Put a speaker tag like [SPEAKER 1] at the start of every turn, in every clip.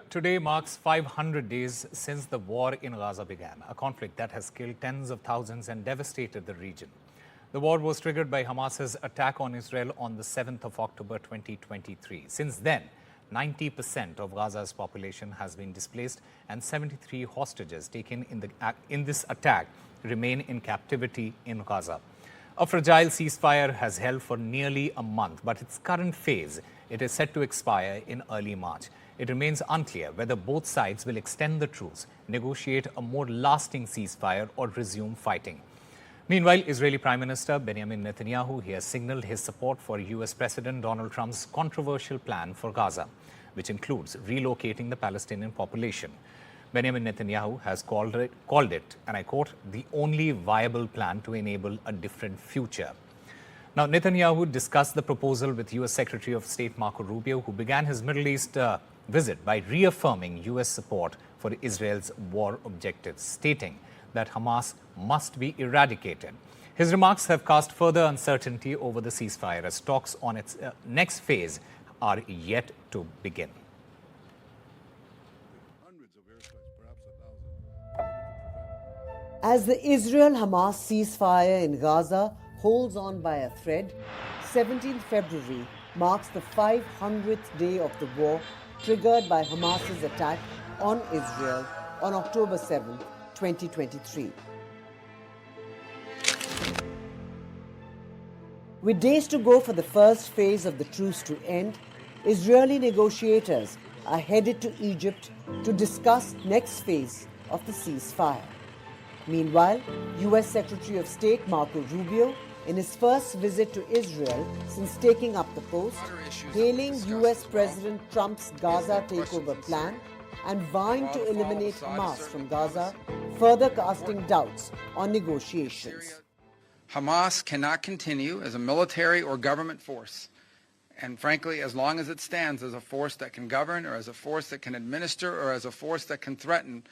[SPEAKER 1] Today marks 500 days since the war in Gaza began, a conflict that has killed tens of thousands and devastated the region. The war was triggered by Hamas's attack on Israel on the 7th of October 2023. Since then, 90% of Gaza's population has been displaced and 73 hostages taken in this attack remain in captivity in Gaza. A fragile ceasefire has held for nearly a month, but its current phase, it is set to expire in early March. It remains unclear whether both sides will extend the truce, negotiate a more lasting ceasefire, or resume fighting. Meanwhile, Israeli Prime Minister Benjamin Netanyahu has signaled his support for US President Donald Trump's controversial plan for Gaza, which includes relocating the Palestinian population. Benjamin Netanyahu has called it, and I quote, the only viable plan to enable a different future. Now, Netanyahu discussed the proposal with US Secretary of State Marco Rubio, who began his Middle East visit by reaffirming US support for Israel's war objectives, stating that Hamas must be eradicated. His remarks have cast further uncertainty over the ceasefire as talks on its next phase are yet to begin.
[SPEAKER 2] As the Israel-Hamas ceasefire in Gaza holds on by a thread, 17th February marks the 500th day of the war triggered by Hamas's attack on Israel on October 7, 2023. With days to go for the first phase of the truce to end, Israeli negotiators are headed to Egypt to discuss next phase of the ceasefire. Meanwhile, US Secretary of State Marco Rubio, in his first visit to Israel since taking up the post, hailing US President Trump's Gaza takeover plan and vowing to eliminate Hamas from Gaza, further casting doubts on negotiations.
[SPEAKER 3] Hamas cannot continue as a military or government force. And frankly, as long as it stands as a force that can govern, or as a force that can administer, or as a force that can threaten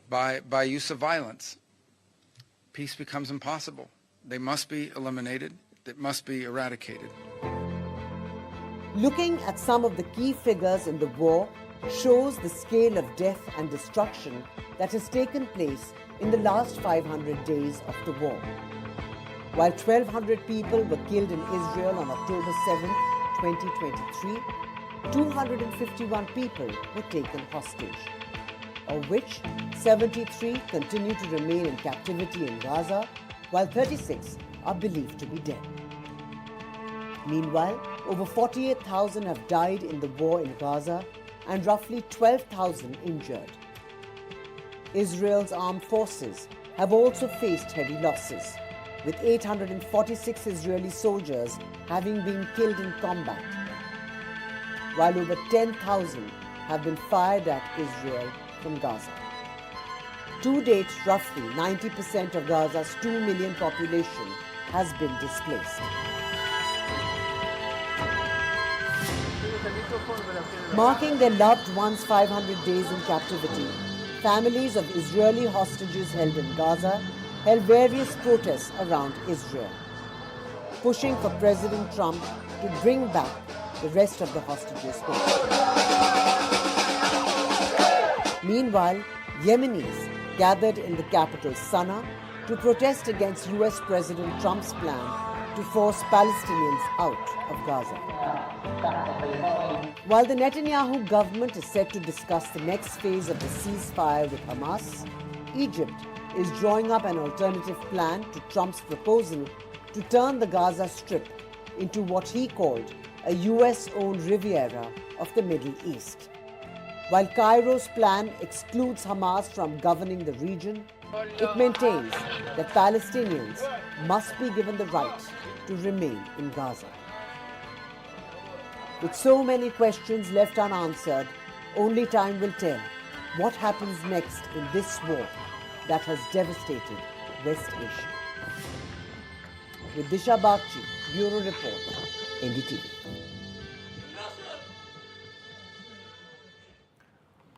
[SPEAKER 3] by use of violence, peace becomes impossible. They must be eliminated. It must be eradicated.
[SPEAKER 2] Looking at some of the key figures in the war shows the scale of death and destruction that has taken place in the last 500 days of the war. While 1,200 people were killed in Israel on October 7, 2023, 251 people were taken hostage, of which 73 continue to remain in captivity in Gaza, while 36 are believed to be dead. Meanwhile, over 48,000 have died in the war in Gaza and roughly 12,000 injured. Israel's armed forces have also faced heavy losses, with 846 Israeli soldiers having been killed in combat, while over 10,000 have been fired at Israel from Gaza. To date, roughly 90% of Gaza's 2 million population has been displaced. Marking their loved ones' 500 days in captivity, families of Israeli hostages held in Gaza held various protests around Israel, pushing for President Trump to bring back the rest of the hostages home. Meanwhile, Yemenis gathered in the capital Sana'a to protest against US President Trump's plan to force Palestinians out of Gaza. While the Netanyahu government is set to discuss the next phase of the ceasefire with Hamas, Egypt is drawing up an alternative plan to Trump's proposal to turn the Gaza Strip into what he called a US-owned Riviera of the Middle East. While Cairo's plan excludes Hamas from governing the region, it maintains that Palestinians must be given the right to remain in Gaza. With so many questions left unanswered, only time will tell what happens next in this war that has devastated West Asia. With Dishha Bagchi, Bureau Report, NDTV.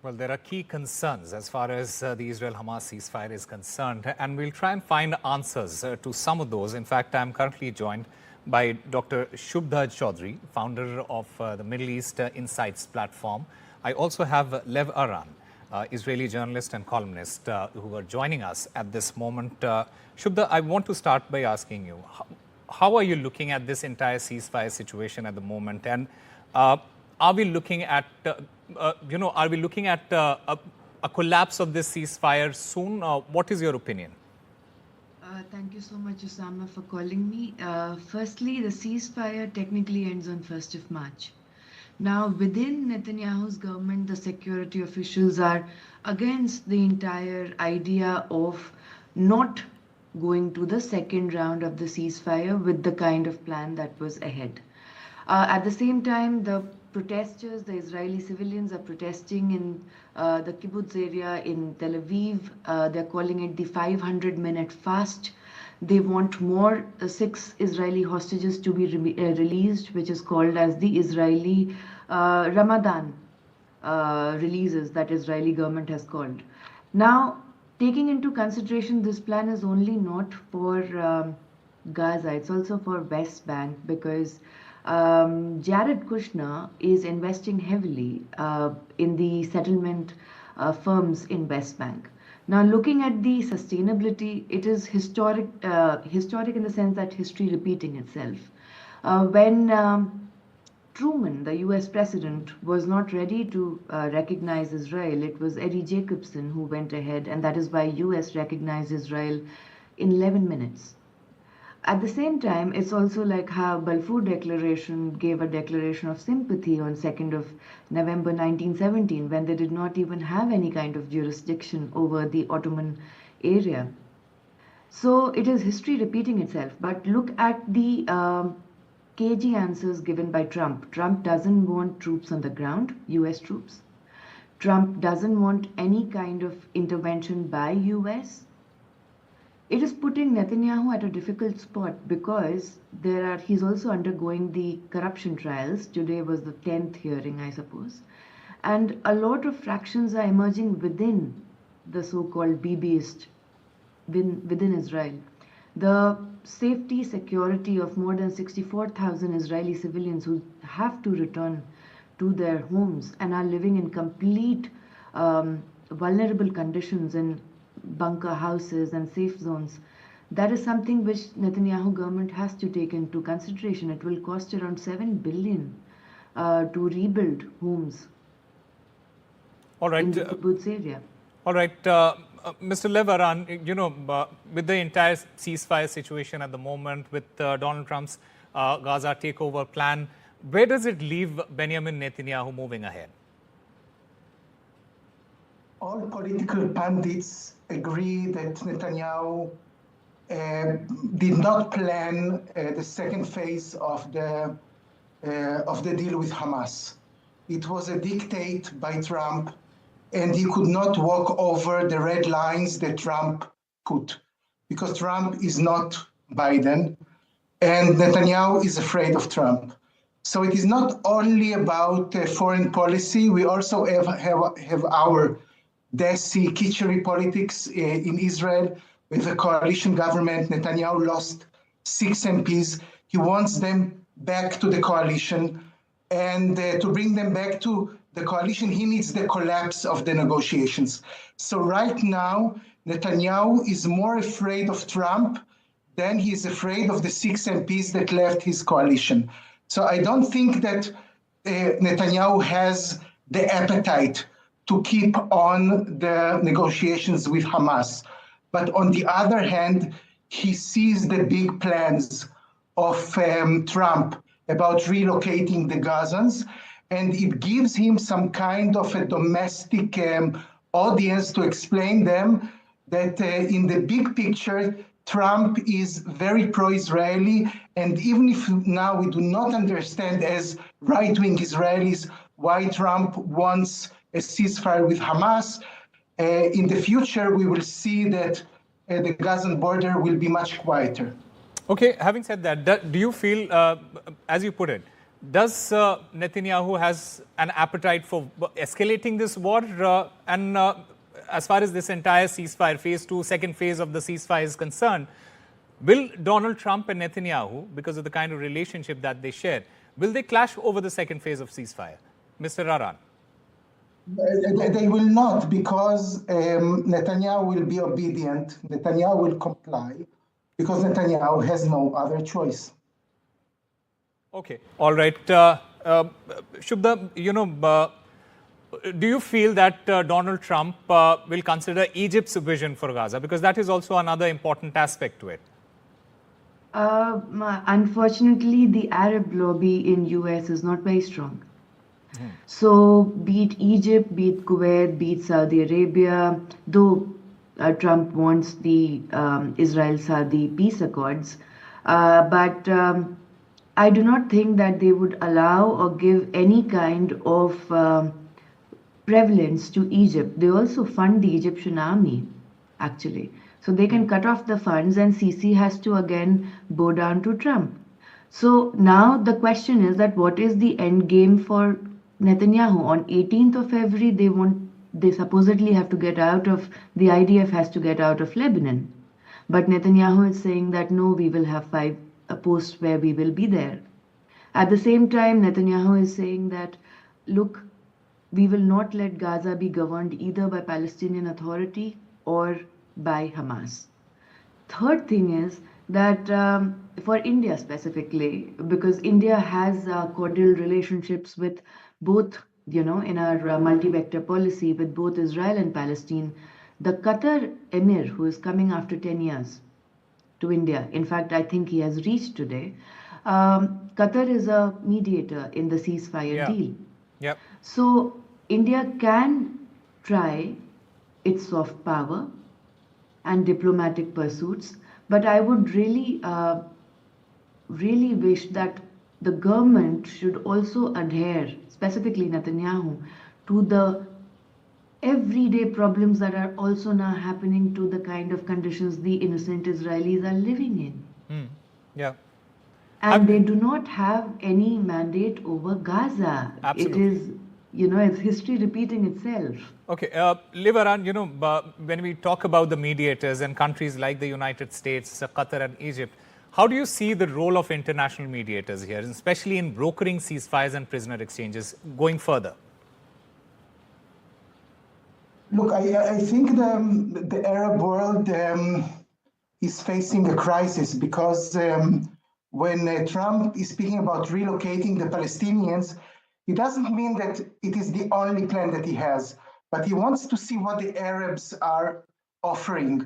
[SPEAKER 1] Well, there are key concerns as far as the Israel-Hamas ceasefire is concerned, and we'll try and find answers to some of those. In fact, I'm currently joined by Dr. Shubhda Chaudhary, founder of the Middle East Insights platform. I also have Lev Aran, Israeli journalist and columnist, who are joining us at this moment. Shubhda, I want to start by asking you, how are you looking at this entire ceasefire situation at the moment? And are we looking at, a collapse of this ceasefire soon? What is your opinion?
[SPEAKER 4] Thank you so much, Osama, for calling me. Firstly, the ceasefire technically ends on 1st of March. Now, within Netanyahu's government, the security officials are against the entire idea of not going to the second round of the ceasefire with the kind of plan that was ahead. At the same time, the protesters, the Israeli civilians, are protesting in the kibbutz area in Tel Aviv. They're calling it the 500-minute fast. They want more 6 Israeli hostages to be released, which is called as the Israeli Ramadan releases that Israeli government has called. Now, taking into consideration, this plan is only not for Gaza, it's also for West Bank, because Jared Kushner is investing heavily in the settlement firms in West Bank. Now, looking at the sustainability, it is historic in the sense that history repeating itself. When Truman, the US president, was not ready to recognize Israel, it was Eddie Jacobson who went ahead, and that is why US recognized Israel in 11 minutes. At the same time, it's also like how Balfour Declaration gave a declaration of sympathy on 2nd of November 1917, when they did not even have any kind of jurisdiction over the Ottoman area. So it is history repeating itself. But look at the cagey answers given by Trump. Trump doesn't want troops on the ground, US troops. Trump doesn't want any kind of intervention by US. It is putting Netanyahu at a difficult spot because he's also undergoing the corruption trials. Today was the 10th hearing, I suppose. And a lot of fractions are emerging within the so-called Bibiist, within Israel. The safety, security of more than 64,000 Israeli civilians who have to return to their homes and are living in complete vulnerable conditions in bunker houses and safe zones. That is something which Netanyahu government has to take into consideration. It will cost around $7 billion to rebuild homes in the kibbutz area.
[SPEAKER 1] All right, Mr. Lev Aran, with the entire ceasefire situation at the moment, with Donald Trump's Gaza takeover plan, where does it leave Benjamin Netanyahu moving ahead?
[SPEAKER 5] All political pundits agree that Netanyahu did not plan the second phase of the deal with Hamas. It was a dictate by Trump, and he could not walk over the red lines that Trump put, because Trump is not Biden, and Netanyahu is afraid of Trump. So it is not only about foreign policy. We also have our Desi, kitchery politics in Israel with a coalition government. Netanyahu lost 6 MPs. He wants them back to the coalition. And to bring them back to the coalition, he needs the collapse of the negotiations. So right now, Netanyahu is more afraid of Trump than he is afraid of the 6 MPs that left his coalition. So I don't think that Netanyahu has the appetite to keep on the negotiations with Hamas. But on the other hand, he sees the big plans of Trump about relocating the Gazans, and it gives him some kind of a domestic audience to explain them that in the big picture, Trump is very pro-Israeli, and even if now we do not understand as right-wing Israelis why Trump wants a ceasefire with Hamas, in the future we will see that the Gazan border will be much quieter.
[SPEAKER 1] Okay, having said that, do you feel, as you put it, does Netanyahu has an appetite for escalating this war? And as far as this entire ceasefire, phase 2, second phase of the ceasefire is concerned, will Donald Trump and Netanyahu, because of the kind of relationship that they share, will they clash over the second phase of ceasefire? Mr. Aran.
[SPEAKER 5] They will not, because Netanyahu will be obedient. Netanyahu will comply, because Netanyahu has no other choice.
[SPEAKER 1] Okay, all right. Shubhda, do you feel that Donald Trump will consider Egypt's vision for Gaza? Because that is also another important aspect to it.
[SPEAKER 4] Unfortunately, the Arab lobby in US is not very strong. So, be it Egypt, be it Kuwait, be it Saudi Arabia, though Trump wants the Israel-Saudi peace accords, but I do not think that they would allow or give any kind of prevalence to Egypt. They also fund the Egyptian army, actually. So they can cut off the funds, and Sisi has to again bow down to Trump. So now the question is that what is the end game for Netanyahu? On 18th of February, they supposedly have to get out of, the IDF has to get out of Lebanon. But Netanyahu is saying that no, we will have 5 posts where we will be there. At the same time, Netanyahu is saying that, look, we will not let Gaza be governed either by Palestinian Authority or by Hamas. Third thing is that for India specifically, because India has cordial relationships with both, in our multi-vector policy with both Israel and Palestine, the Qatar Emir, who is coming after 10 years to India, in fact, I think he has reached today, Qatar is a mediator in the ceasefire deal.
[SPEAKER 1] Yep.
[SPEAKER 4] So India can try its soft power and diplomatic pursuits, but I would really, really wish that the government should also adhere, specifically Netanyahu, to the everyday problems that are also now happening to the kind of conditions the innocent Israelis are living in.
[SPEAKER 1] Yeah.
[SPEAKER 4] And they do not have any mandate over Gaza.
[SPEAKER 1] Absolutely.
[SPEAKER 4] It is, it's history repeating itself.
[SPEAKER 1] Okay, Aran, when we talk about the mediators and countries like the United States, Qatar and Egypt, how do you see the role of international mediators here, especially in brokering ceasefires and prisoner exchanges going further?
[SPEAKER 5] Look, I think the Arab world is facing a crisis, because when Trump is speaking about relocating the Palestinians, it doesn't mean that it is the only plan that he has, but he wants to see what the Arabs are offering.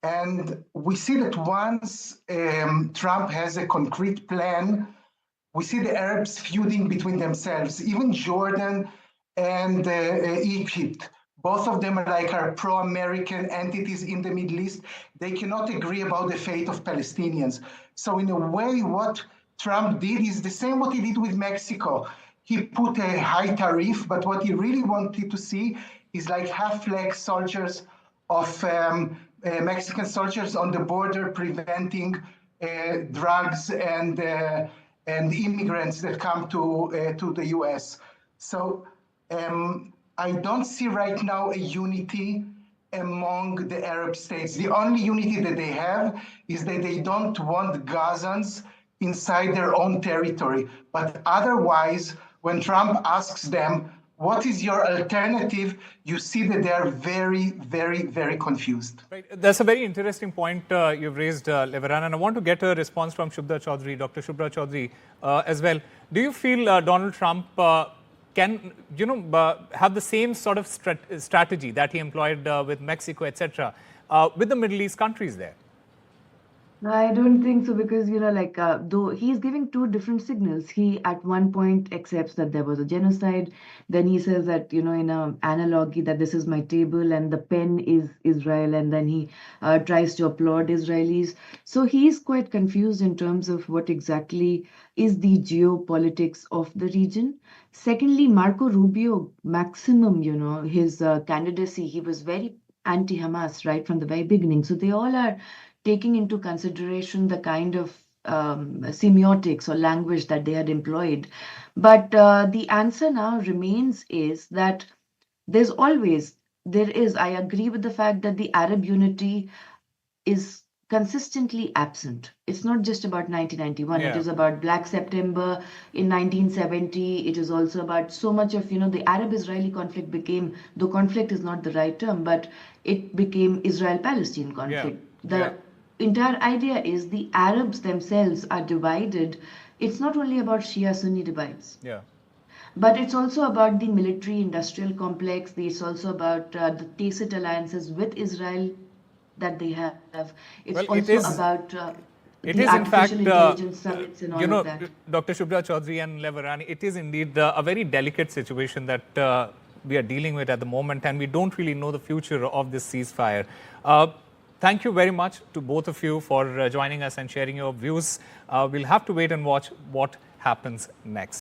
[SPEAKER 5] And we see that once Trump has a concrete plan, we see the Arabs feuding between themselves. Even Jordan and Egypt, both of them are pro-American entities in the Middle East. They cannot agree about the fate of Palestinians. So in a way, what Trump did is the same what he did with Mexico. He put a high tariff, but what he really wanted to see is half-flag soldiers of Mexican soldiers on the border preventing drugs and immigrants that come to the U.S. So I don't see right now a unity among the Arab states. The only unity that they have is that they don't want Gazans inside their own territory. But otherwise, when Trump asks them, what is your alternative? You see that they are very, very, very confused.
[SPEAKER 1] Right. That's a very interesting point you've raised, Aran, and I want to get a response from Shubhda Chaudhary, Dr. Shubhda Chaudhary as well. Do you feel Donald Trump can, have the same sort of strategy that he employed with Mexico, etc., with the Middle East countries there?
[SPEAKER 4] I don't think so, because, though he's giving two different signals. He, at one point, accepts that there was a genocide. Then he says that, in an analogy, that this is my table and the pen is Israel. And then he tries to applaud Israelis. So he's quite confused in terms of what exactly is the geopolitics of the region. Secondly, Marco Rubio, maximum, his candidacy, he was very anti-Hamas right from the very beginning. So they all are taking into consideration the kind of semiotics or language that they had employed. But the answer now remains is that I agree with the fact that the Arab unity is consistently absent. It's not just about 1991.
[SPEAKER 1] Yeah.
[SPEAKER 4] It is about Black September in 1970. It is also about so much of, the Arab-Israeli conflict became, though conflict is not the right term, but it became Israel-Palestine conflict. The entire idea is the Arabs themselves are divided. It's not only about Shia-Sunni divides.
[SPEAKER 1] Yeah.
[SPEAKER 4] But it's also about the military-industrial complex. It's also about the tacit alliances with Israel that they have. It's
[SPEAKER 1] Well,
[SPEAKER 4] also about
[SPEAKER 1] it
[SPEAKER 4] the
[SPEAKER 1] is in fact,
[SPEAKER 4] artificial intelligence summits and all of that.
[SPEAKER 1] Dr. Shubhda Chaudhary and Levarani, it is indeed a very delicate situation that we are dealing with at the moment, and we don't really know the future of this ceasefire. Thank you very much to both of you for joining us and sharing your views. We'll have to wait and watch what happens next.